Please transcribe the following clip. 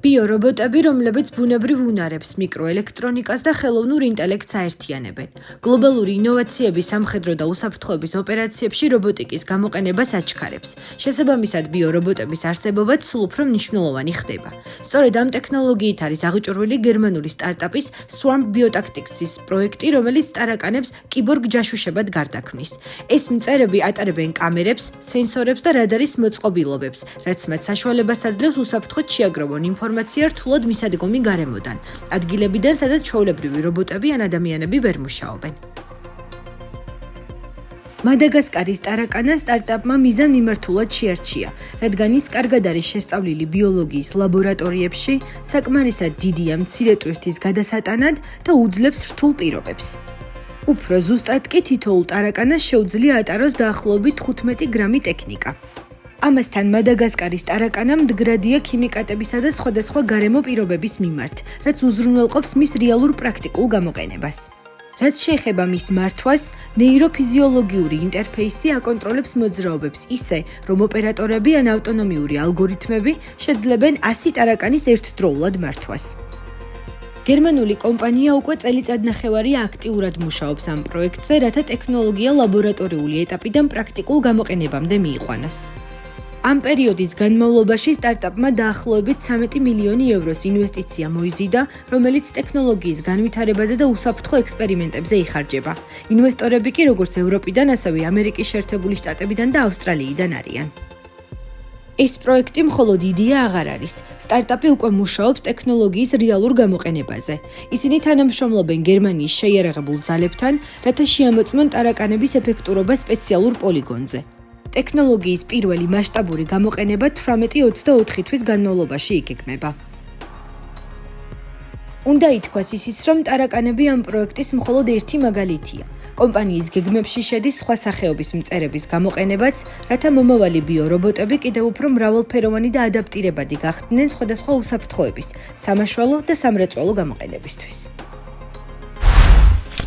ბიორობოტები, რომლებიც ბუნებრივ უნარებს, მიკროელექტრონიკას და ხელოვნურ ინტელექტს აერთიანებენ. გლობალური ინოვაციები სამხედრო და უსაფრთხოების ოპერაციებში რობოტიკის გამოყენებას აჩქარებს. შესაბამისად, ბიორობოტების არსებობაც სულ უფრო მნიშვნელოვანი ხდება. სწორედ ამ ტექნოლოგიით არის აღჭურვილი გერმანული სტარტაპის Swarm Biotactics-ის პროექტი, რომელიც ტარაკანებს კიბორგ ჯაშუშებად გარდაქმნის. ეს მწერები ატარებენ კამერებს, სენსორებს და რადარის მოწყობილობებს, რაც მათ საშუალებას აძლევს უსაფრთხოდ შეაგროვონ ინფორმაცია რთულად მისადგომი გარემოდან, ადგილებიდან, სადაც ჩვეულებრივი რობოტები ან ადამიანები ვერ მუშაობენ. მადაგასკარის ტარაკანა სტარტაპმა მიზანმიმართულად შეარჩია, რადგან ის კარგად არის შესწავლილი ბიოლოგიის ლაბორატორიებში, საკმარისად დიდია მცირე ტვირთის გადასატანად და უძლებს რთულ პირობებს. უფრო ზუსტად კი თითოეულ ტარაკანას შეუძლია ატაროს დაახლოებით 15 გრამი ტექნიკა. ამასთან მადაგასკარის ტარაკანა მდგრადია ქიმიკატებისა და სხვადასხვა გარემო პირობების მიმართ, რაც უზრუნველყოფს მის რეალურ პრაქტიკულ გამოყენებას. რაც შეეხება მის მართვას, ნეიროფიზიოლოგიური ინტერფეისი აკონტროლებს მოძრაობებს ისე, რომ ოპერატორები ან ავტონომიური ალგორითმები შეძლებენ 100 ტარაკანის ერთდროულად მართვას. გერმანული კომპანია უკვე წელიწადნახევარია აქტიურად მუშაობს ამ პროექტზე, რათა ტექნოლოგია ლაბორატორიული ეტაპიდან პრაქტიკულ გამოყენებამდე მიიყვანოს. ამ პერიოდის განმავლობაში სტარტაპმა დაახლოებით 13 მილიონი ევროს ინვესტიცია მოიზიდა, რომელიც ტექნოლოგიის განვითარებაზე და უსაფრთხო ექსპერიმენტებზე იხარჯება. ინვესტორები კი როგორც ევროპიდან, ასევე ამერიკის შეერთებული შტატებიდან და ავსტრალიიდან არიან. ეს პროექტი მხოლოდ იდეა აღარ არის. სტარტაპი უკვე მუშაობს ტექნოლოგიის რეალურ გამოყენებაზე. ისინი თანამშრომლობენ გერმანიის შეიარაღებულ ძალებთან, რათა შეამოწმონ ტარაკანების ეფექტურობა სპეციალურ პოლიგონზე. ტექნოლოგიის პირველი მასშტაბური გამოყენება 18-24 თვის განმავლობაში იგეგმება. უნდა ითქვას ისიც, რომ ტარაკანები ამ პროექტის მხოლოდ ერთი მაგალითია. კომპანიის გეგმებში შედის სხვა სახეობის მწერების გამოყენებაც, რათა მომავალი ბიორობოტები კიდევ უფრო მრავალფეროვანი და ადაპტირებადი გახდნენ სხვადასხვა უსაფრთხოების, სამაშველო და სამრეწველო გამოყენებისთვის.